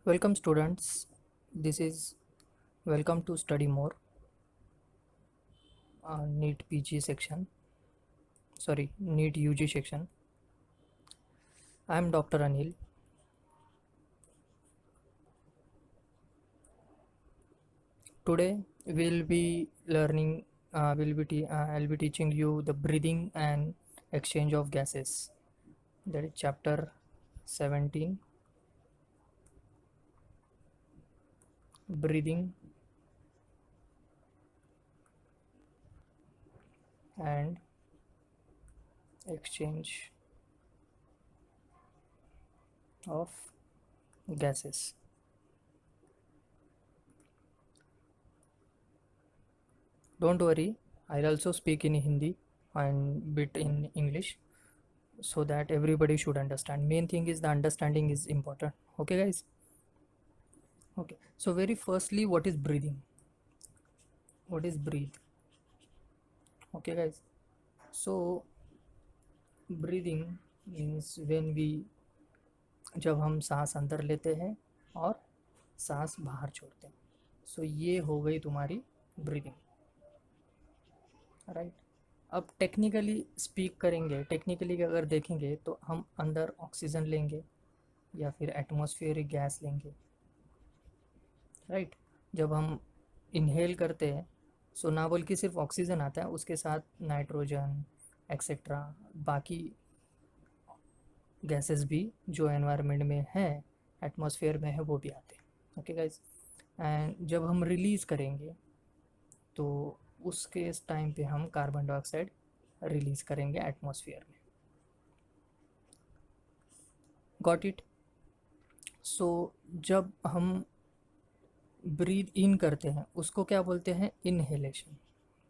Welcome students. This is welcome to study more NEET PG section. Sorry, NEET UG section. I am Dr. Anil. Today we'll be learning. I'll be teaching you the breathing and exchange of gases. That is chapter 17. Breathing and exchange of gases. Don't worry, I'll also speak in Hindi and bit in English so that everybody should understand. Main thing is the understanding is important. Okay, guys? Okay, so very firstly, what is breathing? What is breathe? Okay, guys? So, breathing means when we जब हम सांस अंदर लेते हैं और सांस बाहर छोड़ते हैं. सो ये हो गई तुम्हारी ब्रीदिंग, राइट. अब टेक्निकली स्पीक करेंगे, टेक्निकली अगर देखेंगे तो हम अंदर ऑक्सीजन लेंगे या फिर एटमॉस्फेरिक गैस लेंगे, राइट. जब हम इनहेल करते हैं सो ना बोल के सिर्फ ऑक्सीजन आता है, उसके साथ नाइट्रोजन एक्सेट्रा बाकी गैसेस भी जो एनवायरनमेंट में है, एटमॉस्फेयर में है, वो भी आते हैं. Okay guys. एंड जब हम रिलीज़ करेंगे तो उसके टाइम पे हम कार्बन डाइऑक्साइड रिलीज़ करेंगे एटमॉस्फेयर में. Got it. सो जब हम ब्रीथ इन करते हैं उसको क्या बोलते हैं? इनहेलेशन.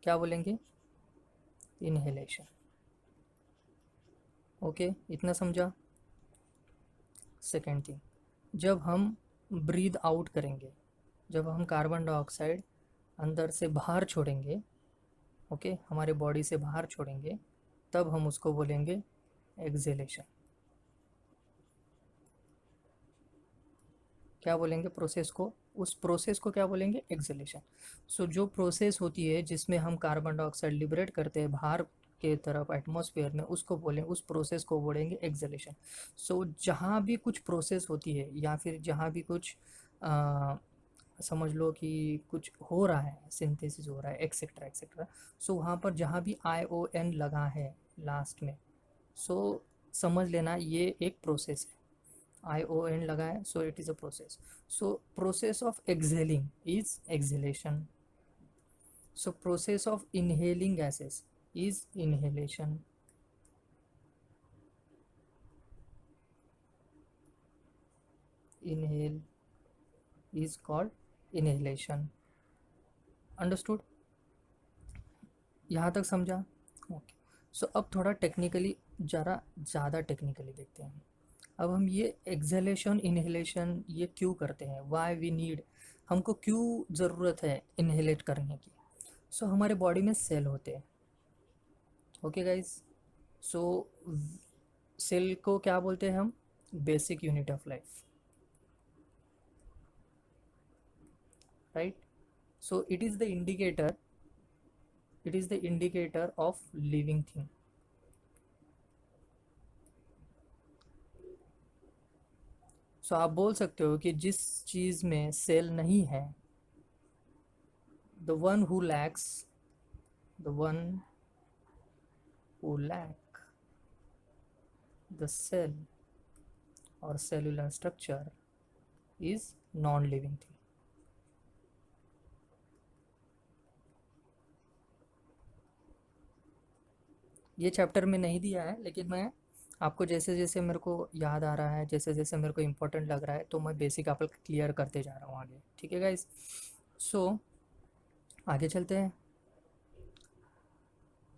क्या बोलेंगे? इनहेलेशन. ओके, इतना समझा. सेकेंड थिंग, जब हम ब्रीथ आउट करेंगे, जब हम कार्बन डाइऑक्साइड अंदर से बाहर छोड़ेंगे, ओके, हमारे बॉडी से बाहर छोड़ेंगे, तब हम उसको बोलेंगे एक्सेलेशन. क्या बोलेंगे प्रोसेस को? उस प्रोसेस को क्या बोलेंगे? एक्सेलेशन. सो जो प्रोसेस होती है जिसमें हम कार्बन डाइऑक्साइड लिबरेट करते हैं बाहर के तरफ एटमॉस्फेयर में, उसको बोलें, उस प्रोसेस को बोलेंगे एक्सेलेशन. सो जहाँ भी कुछ प्रोसेस होती है या फिर जहाँ भी कुछ समझ लो कि कुछ हो रहा है, सिंथेसिस हो रहा है एक्सेट्रा एक्सेट्रा, सो वहाँ पर जहाँ भी ION लगा है लास्ट में, सो समझ लेना ये एक प्रोसेस है. ION लगा है, so it is a process. So process of exhaling is exhalation. So process of inhaling gases is inhalation. Inhale is called inhalation. Understood? यहाँ तक समझा? ओके. सो अब थोड़ा टेक्निकली, ज़रा ज़्यादा टेक्निकली देखते हैं. अब हम ये एक्सहेलेशन इनहेलेशन ये क्यों करते हैं? वाई वी नीड, हमको क्यों ज़रूरत है इनहेलेट करने की? सो हमारे बॉडी में सेल होते हैं. Okay guys. सो सेल को क्या बोलते हैं हम? Basic unit of life, right. So it is the indicator, it is the indicator of living thing. So आप बोल सकते हो कि जिस चीज़ में सेल नहीं है, the one who lacks, the one who lack the cell or cellular structure is non-living thing. ये चैप्टर में नहीं दिया है, लेकिन मैं आपको जैसे जैसे मेरे को याद आ रहा है, जैसे जैसे मेरे को इम्पोर्टेंट लग रहा है, तो मैं बेसिक आप क्लियर करते जा रहा हूँ आगे. ठीक है गाइस. सो आगे चलते हैं.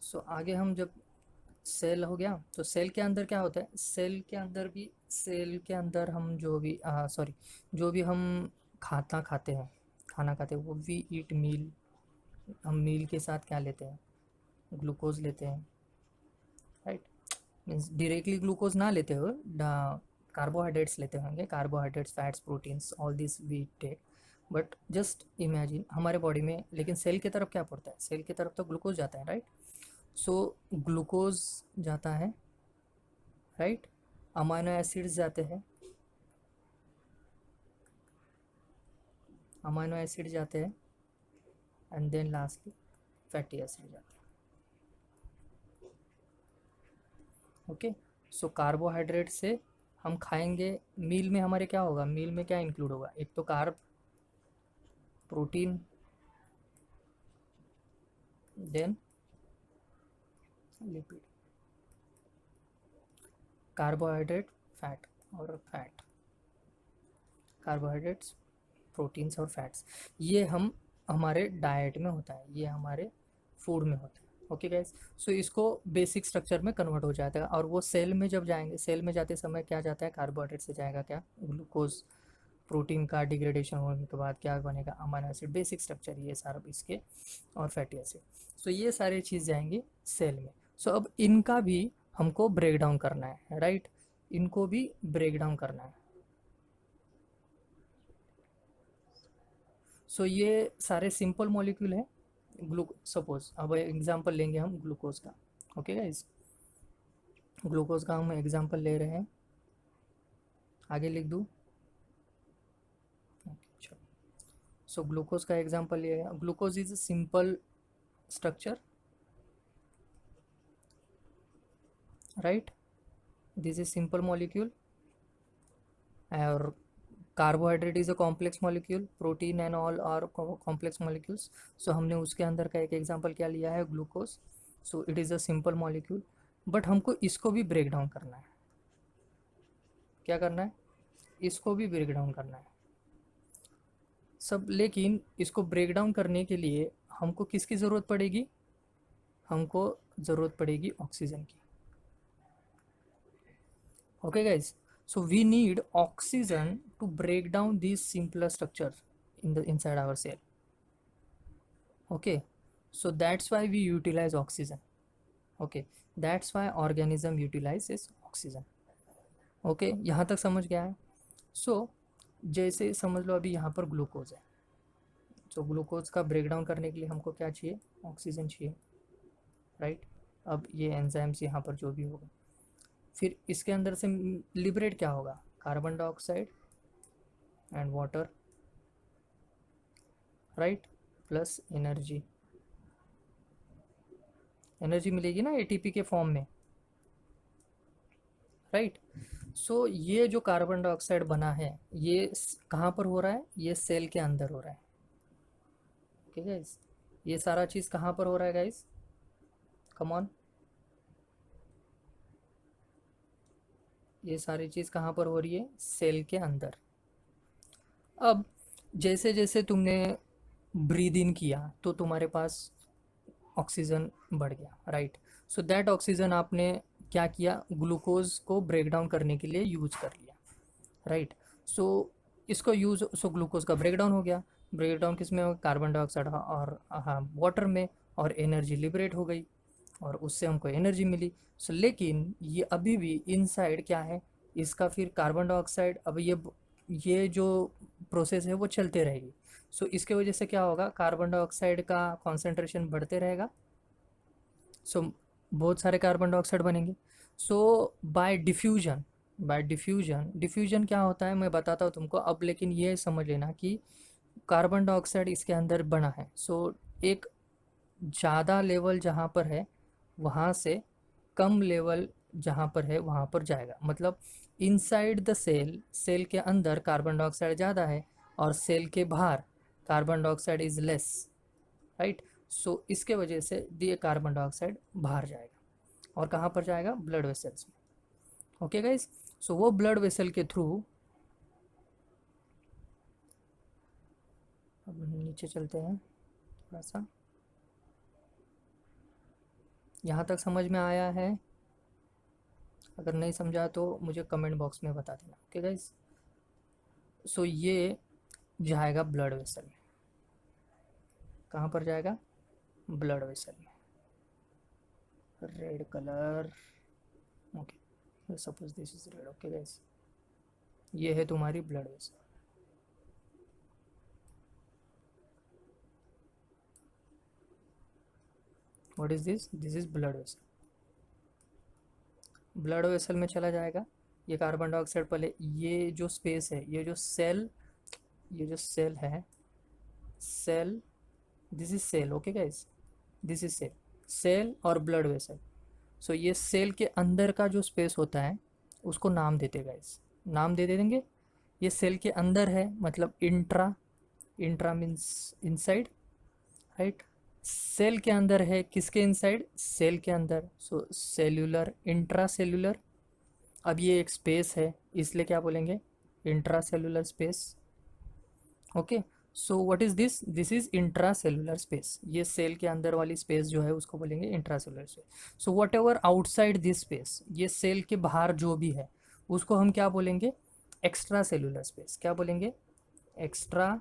सो आगे हम जब सेल हो गया तो सेल के अंदर क्या होता है? सेल के अंदर भी, सेल के अंदर हम जो भी सॉरी, जो भी हम खाना खाते हैं, खाना खाते हैं वो वी ईट मील. हम मील के साथ क्या लेते हैं? ग्लूकोज लेते हैं, राइट. मीन्स डायरेक्टली ग्लूकोज ना लेते हो, कार्बोहाइड्रेट्स लेते होंगे, carbohydrates, fats, proteins, all this we take, but just imagine हमारे बॉडी में, लेकिन सेल की तरफ क्या पड़ता है, सेल की तरफ तो ग्लूकोज जाता है, राइट? सो ग्लूकोज जाता है, राइट? अमाइनो एसिड्स जाते हैं, अमाइनो एसिड जाते हैं, and then lastly fatty acid जाते हैं। ओके, सो कार्बोहाइड्रेट से हम खाएंगे, मील में हमारे क्या होगा, मील में क्या इंक्लूड होगा, एक तो carb, protein, then lipid, carbohydrate, fat और फैट, कार्बोहाइड्रेट्स, प्रोटीन्स और फैट्स, ये हम हमारे डाइट में होता है, ये हमारे फूड में होता है। ओके गाइस, सो इसको बेसिक स्ट्रक्चर में कन्वर्ट हो जाता है, और वो सेल में जब जाएंगे, सेल में जाते समय क्या जाता है, कार्बोहाइड्रेट से जाएगा क्या, ग्लूकोज, प्रोटीन का डिग्रेडेशन होने के बाद क्या बनेगा, अमीनो एसिड, बेसिक स्ट्रक्चर ये सारा इसके, और फैटी एसिड। सो ये सारी चीज़ जाएंगी सेल में। सो अब इनका भी हमको ब्रेक डाउन करना है, राइट? इनको भी ब्रेक डाउन करना है। सो ये सारे सिंपल मॉलिक्यूल है। सपोज अब एग्जांपल लेंगे हम ग्लूकोज का। ओके गाइस, ग्लूकोज का हम एग्जांपल ले रहे हैं, आगे लिख दूँ? चलो, सो ग्लूकोज का एग्जांपल ये है, glucose is a simple structure, right? This is simple molecule, और carbohydrate is a complex molecule, protein and all are complex molecules. So हमने उसके अंदर का एक एग्जांपल क्या लिया है, glucose. So it is a simple molecule, but हमको इसको भी ब्रेक डाउन करना है। क्या करना है? इसको भी ब्रेक डाउन करना है सब, लेकिन इसको ब्रेक डाउन करने के लिए हमको किसकी ज़रूरत पड़ेगी, हमको ज़रूरत पड़ेगी ऑक्सीजन की। Okay guys, so we need oxygen to break down these simpler structure in the inside our cell. Okay, so that's why we utilize oxygen. Okay, that's why organism utilizes oxygen. Okay, यहाँ तक समझ गया है? so, जैसे समझ लो अभी यहाँ पर ग्लूकोज है, तो ग्लूकोज का ब्रेक डाउन करने के लिए हमको क्या चाहिए, ऑक्सीजन चाहिए, राइट? अब ये एंजाइम्स यहाँ पर जो भी होगा, फिर इसके अंदर से लिबरेट क्या होगा, carbon dioxide and water, right? Plus energy, energy मिलेगी ना एटीपी के फॉर्म में, राइट? सो ये जो कार्बन डाइऑक्साइड बना है, ये कहाँ पर हो रहा है, ये सेल के अंदर हो रहा है। ओके गाइस, ये सारा चीज़ कहाँ पर हो रहा है गाइस, कम ऑन, ये सारी चीज़ कहाँ पर हो रही है, सेल के अंदर। अब जैसे जैसे तुमने ब्रीद इन किया तो तुम्हारे पास ऑक्सीजन बढ़ गया, राइट? सो दैट ऑक्सीजन आपने क्या किया, ग्लूकोज को ब्रेक डाउन करने के लिए यूज कर लिया, राइट? सो इसको यूज, सो ग्लूकोज का ब्रेक डाउन हो गया, ब्रेक डाउन किस में हो, कार्बन डाइऑक्साइड और हाँ वाटर में, और एनर्जी लिबरेट हो गई, और उससे हमको एनर्जी मिली। सो लेकिन ये अभी भी इनसाइड क्या है, इसका फिर कार्बन डाइऑक्साइड, अब ये जो प्रोसेस है वो चलते रहेगी। सो इसके वजह से क्या होगा, कार्बन डाइऑक्साइड का कॉन्सेंट्रेशन बढ़ते रहेगा, सो बहुत सारे कार्बन डाइऑक्साइड बनेंगे। सो बाय डिफ्यूजन, डिफ्यूजन क्या होता है मैं बताता हूँ तुमको अब, लेकिन ये समझ लेना कि कार्बन डाइऑक्साइड इसके अंदर बना है, सो एक ज़्यादा लेवल जहाँ पर है वहाँ से कम लेवल जहाँ पर है वहाँ पर जाएगा, मतलब इनसाइड द सेल, सेल के अंदर कार्बन डाइऑक्साइड ज़्यादा है, और सेल के बाहर carbon dioxide is less, right? So इसके वजह से ये कार्बन डाइऑक्साइड बाहर जाएगा, और कहाँ पर जाएगा, ब्लड वेसल्स में। ओके गाइस, सो वो ब्लड वेसल के थ्रू, अब नीचे चलते हैं थोड़ा सा, यहाँ तक समझ में आया है? अगर नहीं समझा तो मुझे कमेंट बॉक्स में बता देना। ओके गाइस, सो ये जाएगा ब्लड वेसल में, कहाँ पर जाएगा, ब्लड वेसल में, red colour, okay suppose this is red. Okay guys, ये है तुम्हारी blood vessel. What is this? This is blood vessel. Blood vessel में चला जाएगा ये कार्बन डाइऑक्साइड। पहले ये जो स्पेस है, ये जो सेल है, cell, this is cell, okay guys, this is cell, cell और ब्लड वेसल। सो ये सेल के अंदर का जो स्पेस होता है उसको नाम देते गाइस, नाम दे देंगे। ये सेल के अंदर है मतलब intra, intra means inside, right. Cell के अंदर है, किसके इनसाइड? सेल के अंदर। So cellular, intra cellular. अब ये एक स्पेस है इसलिए क्या बोलेंगे? Intra cellular space. Okay, so what is this? This is intra cellular space. ये सेल के अंदर वाली स्पेस जो है उसको बोलेंगे intra cellular space. So whatever outside this space, ये सेल के बाहर जो भी है उसको हम क्या बोलेंगे? Extra cellular space. क्या बोलेंगे? Extra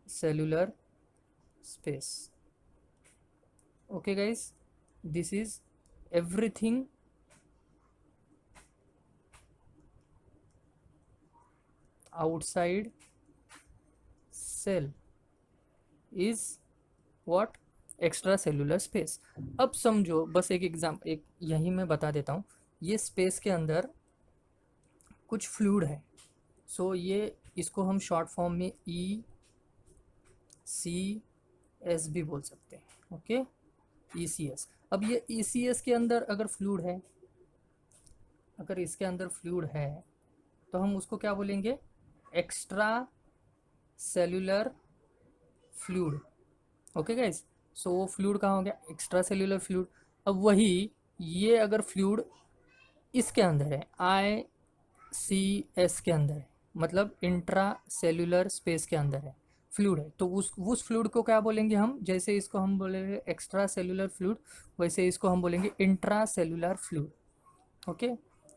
cellular space. Okay guys, this is everything outside cell is what? Extra cellular space. अब समझो, बस एक एग्जाम, एक यही मैं बता देता हूँ। ये स्पेस के अंदर कुछ फ्लूइड है। सो ये, इसको हम शॉर्ट फॉर्म में ECS भी बोल सकते हैं। Okay, ECS। अब ये ECS के अंदर अगर फ्लूइड है, अगर इसके अंदर फ्लूइड है तो हम उसको क्या बोलेंगे? Extra cellular fluid. Okay guys, so वो फ्लूइड कहाँ हो गया? Extra cellular fluid. अब वही, ये अगर फ्लूइड इसके अंदर है, ICS के अंदर है, मतलब इंट्रा सेल्यूलर स्पेस के अंदर है, फ्लूइड है, तो उस फ्लूइड को क्या बोलेंगे हम? जैसे इसको हम बोलेंगे एक्स्ट्रा सेल्यूलर फ्लूइड, वैसे इसको हम बोलेंगे इंट्रा सेल्यूलर फ्लूइड। ओके,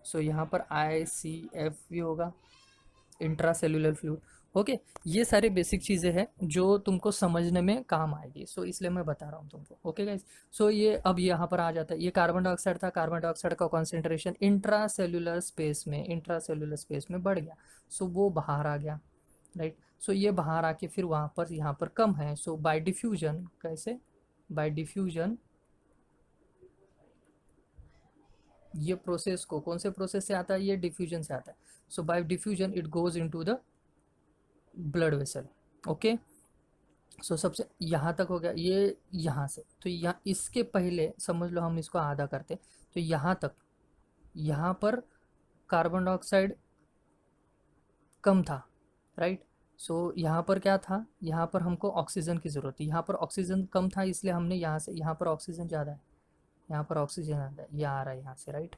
सो यहाँ पर ICF भी होगा, इंट्रा सेल्यूलर फ्लूइड। ओके, ये सारे बेसिक चीज़ें हैं जो तुमको समझने में काम आएगी, सो इसलिए मैं बता रहा हूँ तुमको। ओके गाइज, सो ये अब यहाँ पर आ जाता है, ये कार्बन डाइऑक्साइड था, कार्बन डाइऑक्साइड का कॉन्सेंट्रेशन इंट्रा सेल्यूलर स्पेस में, इंट्रा सेल्यूलर स्पेस में बढ़ गया, सो वो बाहर आ गया, राइट। सो ये बाहर आके फिर वहाँ पर, यहाँ पर कम है, सो बाय डिफ्यूजन, कैसे? बाय डिफ्यूजन, ये प्रोसेस को, कौन से प्रोसेस से आता है? ये डिफ्यूजन से आता है। So by diffusion it goes into the blood vessel. Okay, so सबसे यहाँ तक हो गया ये, यहाँ से तो यहाँ, इसके पहले समझ लो हम इसको आधा करते, तो यहाँ तक, यहाँ पर कार्बन डाइऑक्साइड कम था, राइट। सो यहाँ पर क्या था? यहाँ पर हमको ऑक्सीजन की ज़रूरत थी, यहाँ पर ऑक्सीजन कम था इसलिए हमने यहाँ से, यहाँ पर ऑक्सीजन ज़्यादा है, यहाँ पर ऑक्सीजन ज़्यादा है, ये आ रहा है यहाँ से, राइट।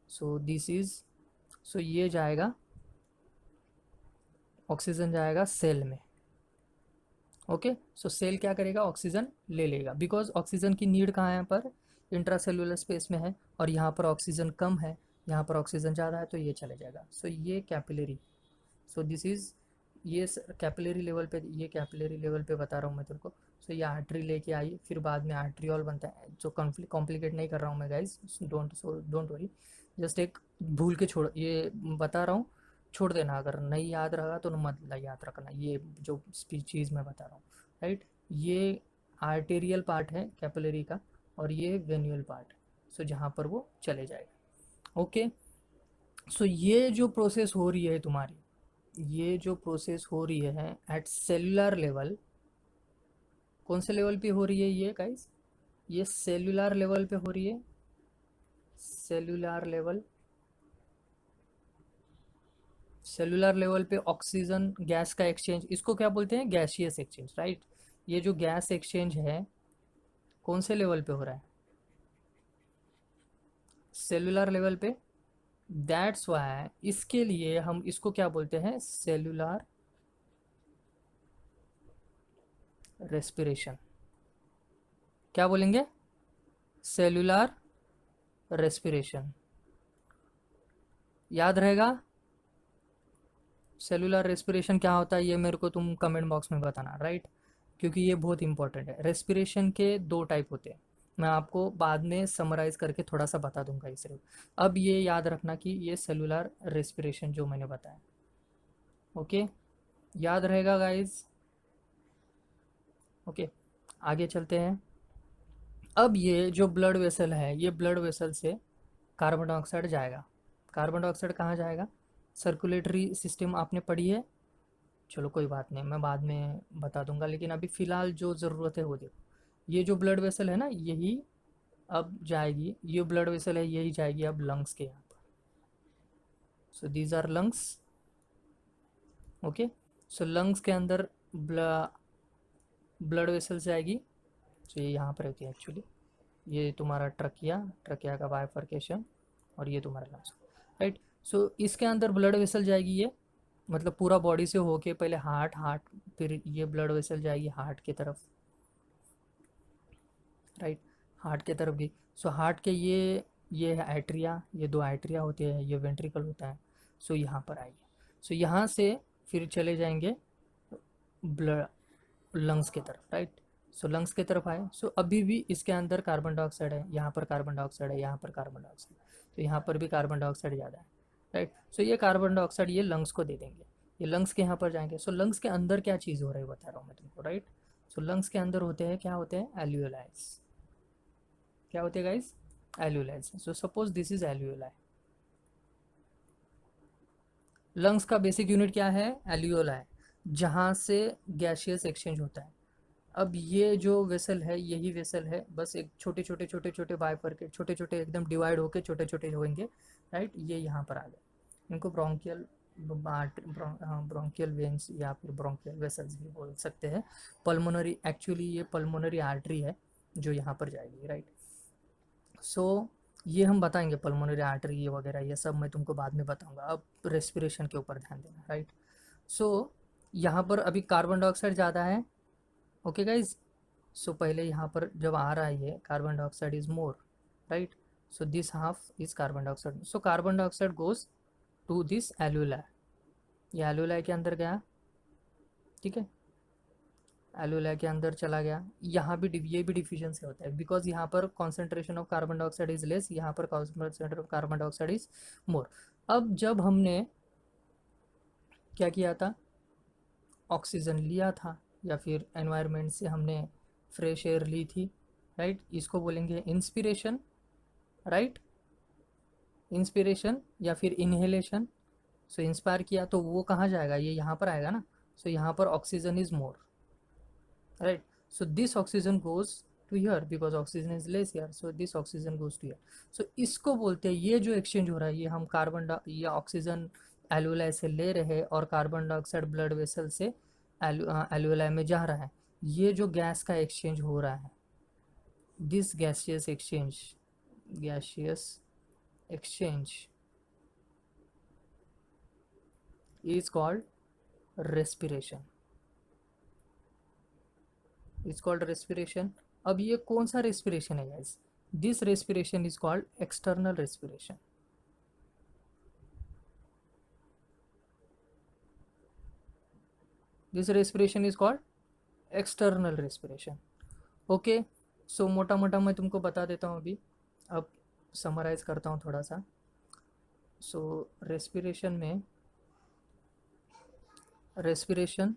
सो दिस इज़, सो ये जाएगा, ऑक्सीजन जाएगा सेल में। ओके, सो सेल क्या करेगा? ऑक्सीजन ले लेगा, बिकॉज ऑक्सीजन की नीड कहाँ है? यहाँ पर इंट्रासेलुलर स्पेस में है, और यहाँ पर ऑक्सीजन कम है, यहाँ पर ऑक्सीजन ज़्यादा है, तो ये चले जाएगा। सो ये कैपिलरी, सो दिस इज़, ये कैपिलरी लेवल पे, ये कैपिलरी लेवल पे बता रहा हूँ मैं तेरे को। सो ये आर्टरी लेके आई, फिर बाद में आर्ट्रियोल बनता है। जो कॉम्प्लिकेट नहीं कर रहा हूँ मैं गाइज, डोंट वरी, जस्ट एक भूल के छोड़, ये बता रहा हूँ, छोड़ देना, अगर नहीं याद रहा तो मत याद रखना, ये जो चीज़ मैं बता रहा हूँ, राइट। ये आर्टेरियल पार्ट है कैपिलरी का, और ये वेन्यूल पार्ट, सो जहाँ पर वो चले जाएगा। ओके, सो ये जो प्रोसेस हो रही है तुम्हारी, ये जो प्रोसेस हो रही है एट सेलुलर लेवल, कौन से लेवल पे हो रही है ये गाइस? ये सेलुलर लेवल पे हो रही है, सेलुलर लेवल, सेलुलर लेवल पे ऑक्सीजन गैस का एक्सचेंज, इसको क्या बोलते हैं? Gaseous exchange, right. ये जो गैस एक्सचेंज है कौन से लेवल पे हो रहा है? सेलुलर लेवल पे। दैट्स वाई इसके लिए हम इसको क्या बोलते हैं? Cellular respiration. क्या बोलेंगे? Cellular respiration. याद रहेगा सेलुलर रेस्पिरेशन क्या होता है? ये मेरे को तुम कमेंट बॉक्स में बताना, राइट, क्योंकि ये बहुत इंपॉर्टेंट है। रेस्पिरेशन के दो टाइप होते हैं, मैं आपको बाद में समराइज करके थोड़ा सा बता दूंगा इस सिर्फ। अब ये याद रखना कि ये सेलुलर रेस्पिरेशन जो मैंने बताया, ओके, याद रहेगा गाइस। ओके, आगे चलते हैं। अब ये जो ब्लड वेसल है, ये ब्लड वेसल से कार्बन डाइऑक्साइड जाएगा। कार्बन डाइऑक्साइड कहाँ जाएगा? सर्कुलेटरी सिस्टम आपने पढ़ी है, चलो कोई बात नहीं, मैं बाद में बता दूंगा, लेकिन अभी फ़िलहाल जो ज़रूरत है वो देखो। ये जो ब्लड वेसल है ना, यही अब जाएगी, ये ब्लड वेसल है, यही जाएगी अब लंग्स के यहाँ पर। So these are lungs, okay. So lungs के अंदर ब्लड वेसल जाएगी। सो ये यहाँ पर होती है एक्चुअली, ये तुम्हारा ट्रकिया, ट्रकिया का बाइफर्केशन, और ये तुम्हारा लंग्स, राइट। सो इसके अंदर ब्लड वेसल जाएगी, ये मतलब पूरा बॉडी से होके पहले हार्ट, हार्ट फिर ये ब्लड वेसल जाएगी हार्ट की तरफ, राइट, हार्ट की तरफ गई। सो हार्ट के ये है एट्रिया, ये दो एट्रिया होते हैं, ये वेंट्रिकल होता है। सो यहाँ पर आएगी। सो यहाँ से फिर चले जाएंगे ब्लड लंग्स की तरफ, राइट। सो लंग्स की तरफ आए। सो अभी भी इसके अंदर कार्बन डाइऑक्साइड है, यहाँ पर कार्बन डाइऑक्साइड है, यहाँ पर कार्बन डाइऑक्साइड, तो यहाँ पर भी कार्बन डाइऑक्साइड ज़्यादा है, राइट। सो ये कार्बन डाइऑक्साइड ये लंग्स को दे देंगे, ये लंग्स के यहाँ पर जाएंगे। सो लंग्स के अंदर क्या चीज़ हो रही है बता रहा हूँ मैं तुमको, राइट। सो लंग्स के अंदर होते हैं, क्या होते हैं? एल्यूलाइज। क्या होते हैं guys? Alveoli. So suppose this is alveoli. Lungs का बेसिक यूनिट क्या है? एल्यूलाई, जहाँ से गैशियस एक्सचेंज होता है। अब ये जो वेसल है, यही वेसल है, बस एक छोटे छोटे छोटे छोटे बाइफरकेट, छोटे छोटे एकदम डिवाइड होके छोटे छोटे होंगे, राइट। ये यहाँ पर आ गए, इनको ब्रोंकियल ब्रोंकियल वेन्स या फिर ब्रोंकियल वेसल्स भी बोल सकते हैं। पल्मोनरी, एक्चुअली ये पल्मोनरी आर्टरी है जो यहाँ पर जाएगी, राइट। सो ये हम बताएंगे पल्मोनरी आर्टरी ये वगैरह, ये सब मैं तुमको बाद में बताऊंगा। अब रेस्पिरेशन के ऊपर ध्यान देना, राइट। सो यहाँ पर अभी कार्बन डाइऑक्साइड ज़्यादा है, ओके गाइज। सो पहले यहाँ पर जब आ रहा है ये carbon dioxide is more, right. So this half is carbon dioxide, so carbon dioxide goes to this alveoli, ये एल्यूलाई के अंदर गया, ठीक है, एल्यूलाई के अंदर चला गया। यहाँ भी ये भी डिफ्यूजन से होता है, बिकॉज यहाँ पर concentration of carbon dioxide is less, यहाँ पर concentration of carbon dioxide is मोर। अब जब हमने क्या किया था, ऑक्सीजन लिया था या फिर एनवायरनमेंट से हमने फ्रेश एयर ली थी, राइट, इसको बोलेंगे इंस्पिरेशन, राइट, इंस्पिरेशन या फिर इनहेलेशन। सो इंस्पायर किया तो वो कहाँ जाएगा? ये यहाँ पर आएगा ना। सो यहाँ पर oxygen is more, right. So this oxygen goes to here because oxygen is less here, so this oxygen goes to here. So इसको बोलते हैं, ये जो एक्सचेंज हो रहा है, ये हम ये ऑक्सीजन एल्यूलाई से ले रहे हैं और कार्बन डाइऑक्साइड ब्लड वेसल से एल्यूलाई में जा रहा है। ये जो गैस का एक्सचेंज हो रहा है, this gaseous exchange, gaseous exchange is called respiration, is called respiration। अब ये कौन सा respiration है guys? this respiration is called external respiration, this respiration is called external respiration, okay. So मोटा मोटा मैं तुमको बता देता हूँ अभी, अब समराइज करता हूँ थोड़ा सा। सो रेस्पिरेशन में, respiration,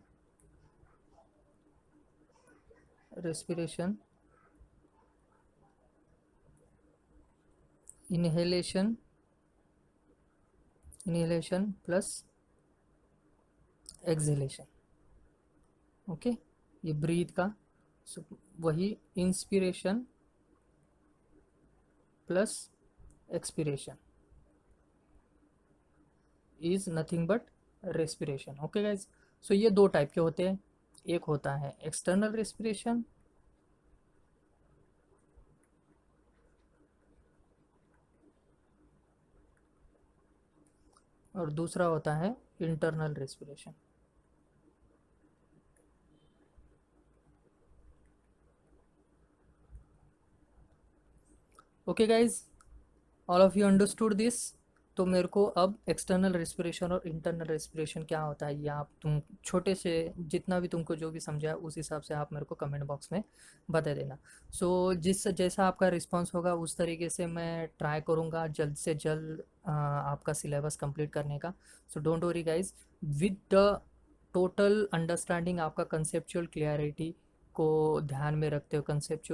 respiration, inhalation, inhalation plus exhalation, okay, ये ब्रीथ का। सो वही inspiration plus expiration is nothing but respiration, okay guys. So ये दो टाइप के होते हैं, एक होता है एक्सटर्नल रेस्पिरेशन, और दूसरा होता है internal respiration, okay guys, all of you understood this? तो मेरे को अब एक्सटर्नल रेस्पिरेशन और इंटरनल रेस्पिरेशन क्या होता है, ये आप तुम छोटे से जितना भी तुमको जो भी समझा उस हिसाब से आप मेरे को कमेंट बॉक्स में बता देना। सो जिस जैसा आपका रिस्पांस होगा उस तरीके से मैं ट्राई करूँगा जल्द से जल्द आपका सिलेबस कंप्लीट करने का। So don't worry guys, with the total understanding, आपका कंसेप्चुअल क्लियरिटी को ध्यान में रखते हुए कंसेप्ट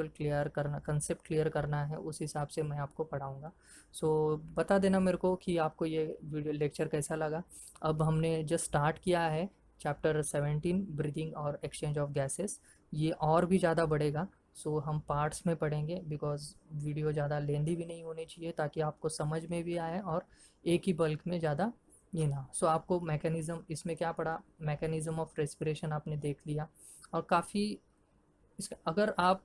क्लियर करना है, उस हिसाब से मैं आपको पढ़ाऊँगा। सो बता देना मेरे को कि आपको ये वीडियो लेक्चर कैसा लगा। अब हमने जस्ट स्टार्ट किया है चैप्टर 17 ब्रीदिंग और एक्सचेंज ऑफ गैसेस, ये और भी ज़्यादा बढ़ेगा। सो हम पार्ट्स में पढ़ेंगे बिकॉज वीडियो ज़्यादा लेंदी भी नहीं होनी चाहिए, ताकि आपको समझ में भी आए और एक ही बल्क में ज़्यादा ये ना। सो आपको मैकेनिज़्म इसमें क्या पढ़ा, मैकेनिज़्म ऑफ रेस्पिरेशन आपने देख लिया। और काफ़ी इसका अगर आप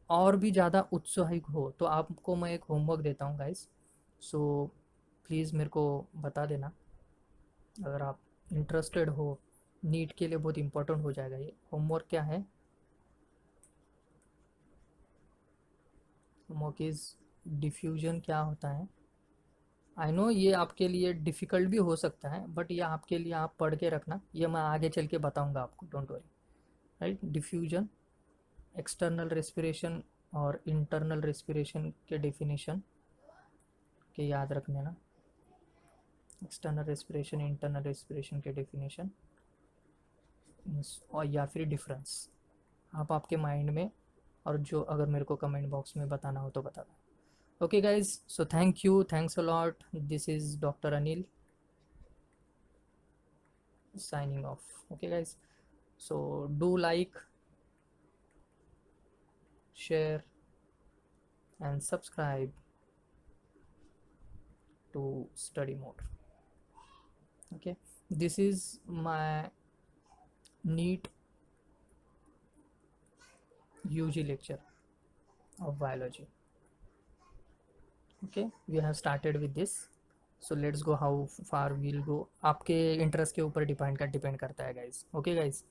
और भी ज़्यादा उत्साहित हो तो आपको मैं एक होमवर्क देता हूँ गाइस। सो प्लीज़ मेरे को बता देना अगर आप इंटरेस्टेड हो। नीट के लिए बहुत इम्पोर्टेंट हो जाएगा ये होमवर्क। क्या है होमवर्क इज़ डिफ्यूजन क्या होता है। आई नो ये आपके लिए डिफ़िकल्ट भी हो सकता है, बट ये आपके लिए आप पढ़ के रखना, ये मैं आगे चल के बताऊँगा आपको, don't worry. Right, diffusion, external respiration और इंटरनल रेस्पिरेशन के डेफिनेशन के याद रखने ना। एक्सटर्नल रेस्पिरेशन इंटरनल रेस्पिरेशन के डेफिनेशन और या फिर डिफरेंस आप आपके माइंड में, और जो अगर मेरे को कमेंट बॉक्स में बताना हो तो बता दो। Okay guys, so thank you, thanks a lot, this is doctor Anil signing off. Okay guys, so do like, share and subscribe to study more. Okay, this is my NEET UG lecture of biology. Okay, we have started with this, so let's go how far we'll go, आपके interest के ऊपर depend करता है guys. Okay guys,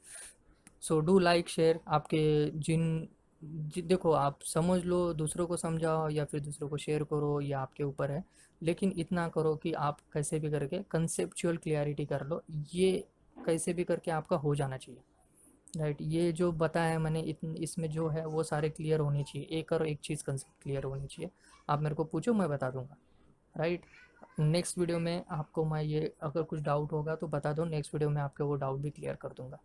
so do like share. आपके देखो आप समझ लो, दूसरों को समझाओ या फिर दूसरों को शेयर करो, ये आपके ऊपर है। लेकिन इतना करो कि आप कैसे भी करके कंसेप्चुअल क्लियरिटी कर लो, ये कैसे भी करके आपका हो जाना चाहिए। राइट, ये जो बताया मैंने इसमें जो है वो सारे क्लियर होनी चाहिए, एक और एक चीज़ कंसेप्ट क्लियर होनी चाहिए। आप मेरे को पूछो, मैं बता दूंगा। राइट, नेक्स्ट वीडियो में आपको मैं ये अगर कुछ डाउट होगा तो बता दो, नेक्स्ट वीडियो में आपके वो डाउट भी क्लियर कर दूंगा।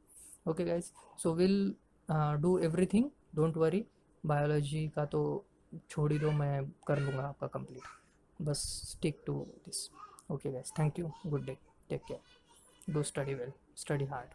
Okay guys, so will do everything, don't worry. Biology का तो छोड़ ही दो, मैं कर लूँगा आपका कंप्लीट, बस stick to this. Okay guys, thank you, good day, take care, do study well, study hard.